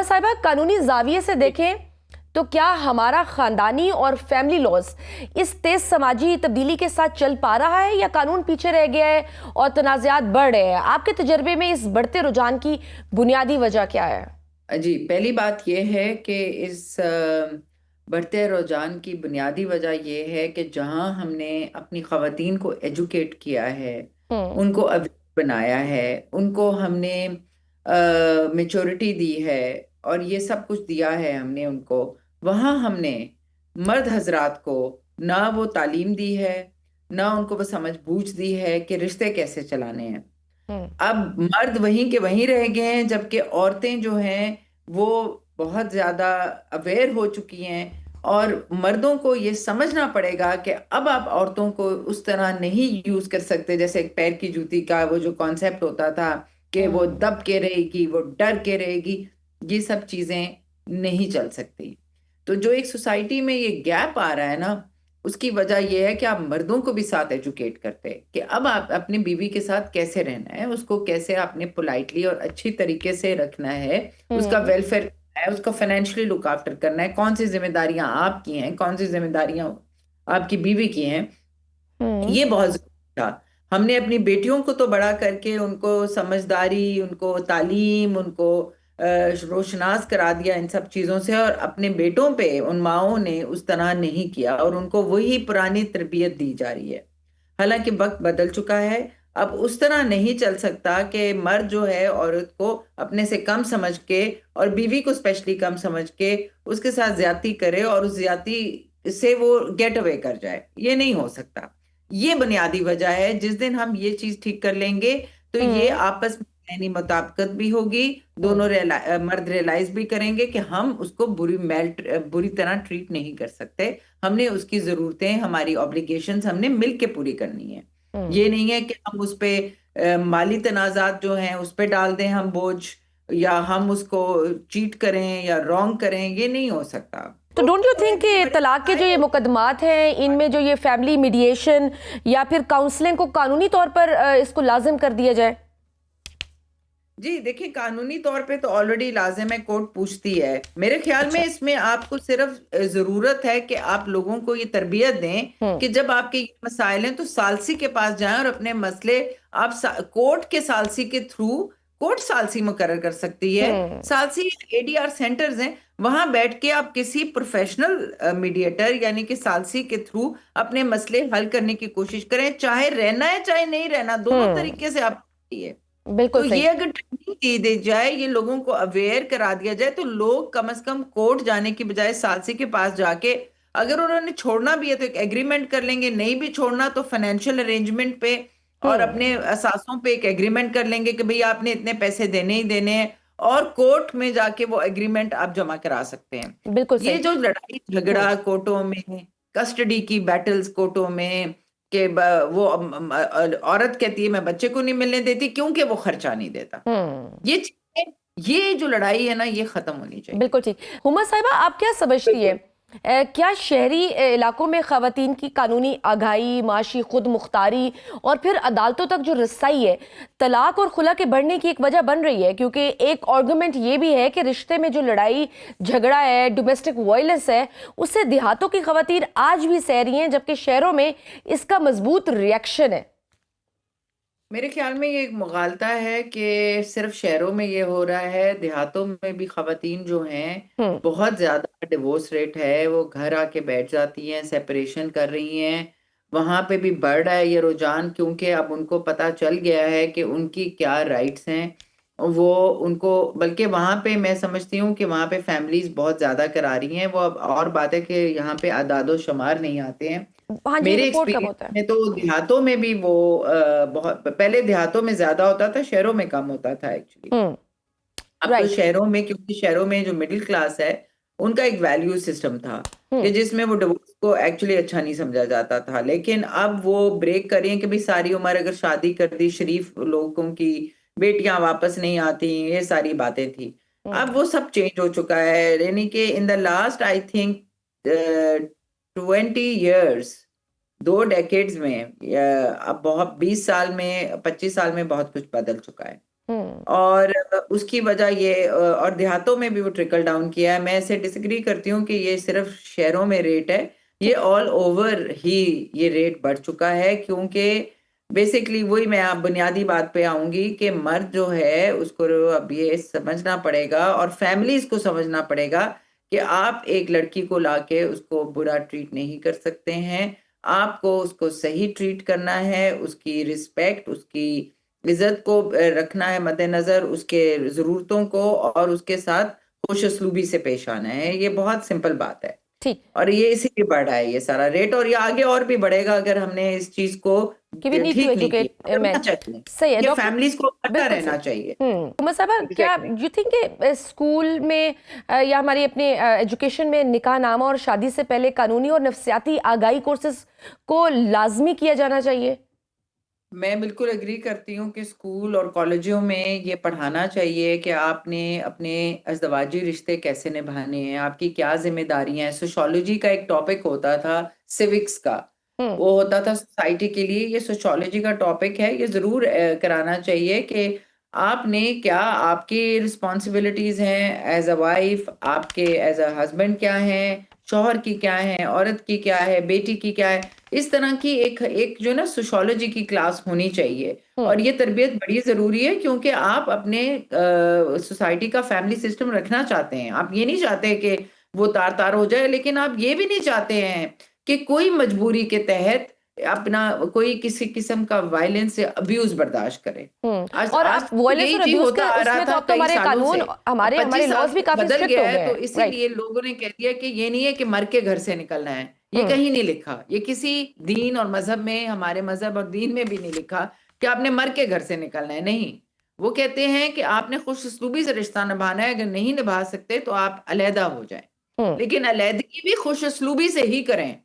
साहिबा, कानूनी जाविये से देखें तो क्या हमारा खानदानी और फैमिली लॉज इस तेज समाजी तब्दीली के साथ चल पा रहा है या कानून पीछे रह गया है और तनाज़ात बढ़ रहे हैं? आपके तजर्बे में इस बढ़ते रुझान की बुनियादी वजह क्या है? जी, पहली बात यह है कि इस बढ़ते रुझान की बुनियादी वजह यह है कि जहां हमने अपनी ख़वातीन को एजुकेट किया है, हम्म। उनको अवेयर बनाया है, उनको हमने मेच्योरिटी दी है और ये सब कुछ दिया है हमने उनको, वहां हमने मर्द हजरात को ना वो तालीम दी है, ना उनको वो समझ बूझ दी है कि रिश्ते कैसे चलाने हैं। हम्म। अब मर्द वहीं के वहीं रह गए हैं, जबकि औरतें जो हैं वो बहुत ज्यादा अवेयर हो चुकी हैं। और मर्दों को ये समझना पड़ेगा कि अब आप औरतों को उस तरह नहीं यूज कर सकते, जैसे एक पैर की जूती का वो जो कॉन्सेप्ट होता था कि वो हम्म। दब के रहेगी, वो डर के रहेगी। ये सब चीजें नहीं चल सकती। तो जो एक सोसाइटी में ये गैप आ रहा है ना, उसकी वजह यह है कि आप मर्दों को भी साथ एजुकेट करते हैं कि अब आप अपनी बीवी के साथ कैसे रहना है, उसको कैसे आपने पोलाइटली और अच्छी तरीके से रखना है, उसका हम्म। वेलफेयर करना है, उसको फाइनेंशियली लुक आफ्टर करना है, कौन सी जिम्मेदारियां आपकी हैं, कौन सी जिम्मेदारियां आपकी बीवी की हैं। हम्म। ये बहुत जरूरी था। हमने अपनी बेटियों को तो बड़ा करके उनको समझदारी, उनको तालीम, उनको रोशनास करा दिया इन सब चीजों से, और अपने बेटों पे उन माओं ने उस तरह नहीं किया और उनको वही पुरानी तरबियत दी जा रही है। हालांकि वक्त बदल चुका है। अब उस तरह नहीं चल सकता कि मर्द जो है औरत को अपने से कम समझ के और बीवी को स्पेशली कम समझ के उसके साथ ज्यादती करे और उस ज्यादती से वो गेट अवे कर जाए। ये नहीं हो सकता। ये बुनियादी वजह है। जिस दिन हम ये चीज ठीक कर लेंगे तो ये हम्म। आपस में यानी मुताबिकत भी होगी। हम्म। दोनों मर्द रियलाइज भी करेंगे कि हम उसको बुरी तरह ट्रीट नहीं कर सकते। हमने उसकी जरूरतें, हमारी ऑब्लिगेशंस हमने मिल के पूरी करनी है। हम्म। ये नहीं है कि हम उस पे माली तनाजात जो हैं उस पे डाल दें हम बोझ, या हम उसको चीट करें या रॉन्ग करें। ये नहीं हो सकता। तो तो डोंट यू वो थिंक एक कि बड़ी तलाक के जो ये मुकदमात हैं इनमें जो ये फैमिली मीडिएशन या फिर काउंसलिंग को कानूनी तौर पर इसको लाजिम कर दिया जाए? जी देखिए, कानूनी तौर पे तो ऑलरेडी लाजिम है, कोर्ट पूछती है। मेरे ख्याल में अच्छा। इसमें आपको सिर्फ जरूरत है कि आप लोगों को ये तरबियत दें हम्म। कि जब आपके ये मसाइल हैं तो सालसी के पास जाएं और अपने मसले आप कोर्ट के सालसी के थ्रू, कोर्ट सालसी मुकर्रर कर सकती है। हम्म। सालसी एडीआर सेंटर्स हैं, वहां बैठ के आप किसी प्रोफेशनल मीडिएटर यानी कि सालसी के थ्रू अपने मसले हल करने की कोशिश करें। चाहे रहना है चाहे नहीं रहना, दोनों हम्म। तरीके से आप है। बिल्कुल तो सही। ये अगर ट्रेनिंग दी जाए, ये लोगों को अवेयर करा दिया जाए, तो लोग कम से कम कोर्ट जाने की बजाय सालसी के पास जाके, अगर उन्होंने छोड़ना भी है तो एक एग्रीमेंट कर लेंगे, नहीं भी छोड़ना तो फाइनेंशियल अरेंजमेंट पे और अपने हम्म। असासों पे एक एग्रीमेंट कर लेंगे कि भाई आपने इतने पैसे देने ही देने हैं, और कोर्ट में जाके वो एग्रीमेंट आप जमा करा सकते हैं। बिल्कुल ये सही। जो लड़ाई हम्म। झगड़ा कोर्टों में, कस्टडी की बैटल्स कोर्टों में, कि वो औरत कहती है मैं बच्चे को नहीं मिलने देती क्योंकि वो खर्चा नहीं देता। हम्म। ये चीजें, ये जो लड़ाई है ना, ये खत्म होनी चाहिए। बिल्कुल ठीक। हुमा साहिबा, आप क्या समझती है, बिल्कुल। क्या शहरी इलाकों में ख़वातीन की कानूनी आगाही, माशी खुद मुख्तारी और फिर अदालतों तक जो रसाई है तलाक और खुला के बढ़ने की एक वजह बन रही है? क्योंकि एक आर्गुमेंट ये भी है कि रिश्ते में जो लड़ाई झगड़ा है, डोमेस्टिक वायलेंस है, उससे देहातों की ख़वातीन आज भी सह रही हैं, जबकि शहरों में इसका मजबूत रिएक्शन है। मेरे ख्याल में ये एक मुगालता है कि सिर्फ शहरों में ये हो रहा है, देहातों में भी खवातीन जो हैं हम्म। बहुत ज्यादा डिवोर्स रेट है, वो घर आके बैठ जाती हैं, सेपरेशन कर रही हैं। वहां पे भी बढ़ रहा है ये रुझान, क्योंकि अब उनको पता चल गया है कि उनकी क्या राइट्स हैं। वो उनको, बल्कि वहां पे मैं समझती हूँ कि वहां पे फैमिलीज बहुत ज्यादा करा रही हैं वो। अब और बात है कि यहाँ पे आदादो शुमार नहीं आते हैं। हाँ जी, मेरे रिपोर्ट कब एक्सपीरियंस होता है? में तो देहातों में भी वो बहुत पहले देहातों में ज्यादा होता था, शहरों में कम होता था एक्चुअली। हम्म। अब तो राइट। शहरों में, क्योंकि शहरों में जो मिडिल क्लास है उनका एक वैल्यू सिस्टम था कि हम्म। जिसमें वो डिवोर्स को एक्चुअली अच्छा नहीं समझा जाता था। लेकिन अब वो ब्रेक कर रही हैं कि भाई सारी उम्र अगर शादी कर दी, शरीफ लोगों की बेटियां वापस नहीं आती, ये सारी बातें थी। अब हम्म। वो सब चेंज हो चुका है। यानी कि in the last I think 20 years, 2 decades में, अब बहुत 20 साल में, 25 साल में बहुत कुछ बदल चुका है। और उसकी वजह ये और देहातों में भी वो ट्रिकल डाउन किया है। मैं इससे डिसएग्री करती हूँ कि ये सिर्फ शहरों में रेट है, ये ऑल ओवर ही ये रेट बढ़ चुका है, क्योंकि बेसिकली वही मैं आप बुनियादी बात पे आऊंगी कि मर्द जो है उसको अब ये समझना पड़ेगा और फैमिलीज को समझना पड़ेगा कि आप एक लड़की को लाके उसको बुरा ट्रीट नहीं कर सकते हैं। आपको उसको सही ट्रीट करना है, उसकी रिस्पेक्ट, उसकी इज्जत को रखना है मद्देनजर, उसके जरूरतों को, और उसके साथ खुश उसलूबी से पेश आना है। ये बहुत सिंपल बात है ठीक। और ये इसीलिए बढ़ रहा है ये सारा रेट, और ये आगे और भी बढ़ेगा अगर हमने इस चीज को कि वी नीड टू ठीक नहीं एजुकेट किया। करना मैन। चाहिए, सही है ये डॉक्टर, फैमिलीज को पता बिल्कुल रहना सही। चाहिए। उमर साहबा, क्या एग्जैक्टली। यू थिंक कि स्कूल में या हमारी अपने एजुकेशन में निकाहनामा और शादी से पहले कानूनी और नफ्सियाती आगाही कोर्सेज को लाजमी किया जाना चाहिए? मैं बिल्कुल एग्री करती हूँ कि स्कूल और कॉलेजों में ये पढ़ाना चाहिए कि आपने अपने अज़दवाजी रिश्ते कैसे निभाने हैं, आपकी क्या जिम्मेदारियां हैं। सोशोलॉजी का एक टॉपिक होता था, सिविक्स का, हम्म। वो होता था सोसाइटी के लिए। ये सोशोलॉजी का टॉपिक है, ये जरूर कराना चाहिए कि आपने क्या, आपकी रिस्पॉन्सिबिलिटीज हैं एज अ वाइफ, आपके एज अ हस्बैंड क्या हैं, शौहर की क्या है, औरत की क्या है, बेटी की क्या है। इस तरह की एक एक जो ना सोशोलॉजी की क्लास होनी चाहिए। हम्म। और ये तरबियत बड़ी जरूरी है, क्योंकि आप अपने सोसाइटी का फैमिली सिस्टम रखना चाहते हैं। आप ये नहीं चाहते कि वो तार तार हो जाए, लेकिन आप ये भी नहीं चाहते हैं कि कोई मजबूरी के तहत अपना कोई किसी किस्म का वायलेंस या अब्यूज बर्दाश्त करे। आज और आज अब तो वॉयलेंस यही और चीज अब्यूज होता के आ रहा उसमें तो था अब तो कई हमारे सालों कानून, से। अब हमारे 25 साल लॉज भी से काफी बदल स्ट्रिक्ट गया हो है, गए तो हैं, राइट? इसीलिए लोगों ने कह दिया कि ये नहीं है कि मर के घर से निकलना है। ये हम्म। कहीं नहीं लिखा, ये किसी दीन और मजहब में, हमारे मजहब और दीन में भी नहीं लिखा कि आपने मर के घर से निकलना है। नहीं, वो कहते हैं कि आपने खुश उसलूबी से रिश्ता निभाना है, अगर नहीं निभा सकते तो आप अलहदा हो जाएं, हम्म। लेकिन अलहदगी भी खुश उसलूबी से ही करें।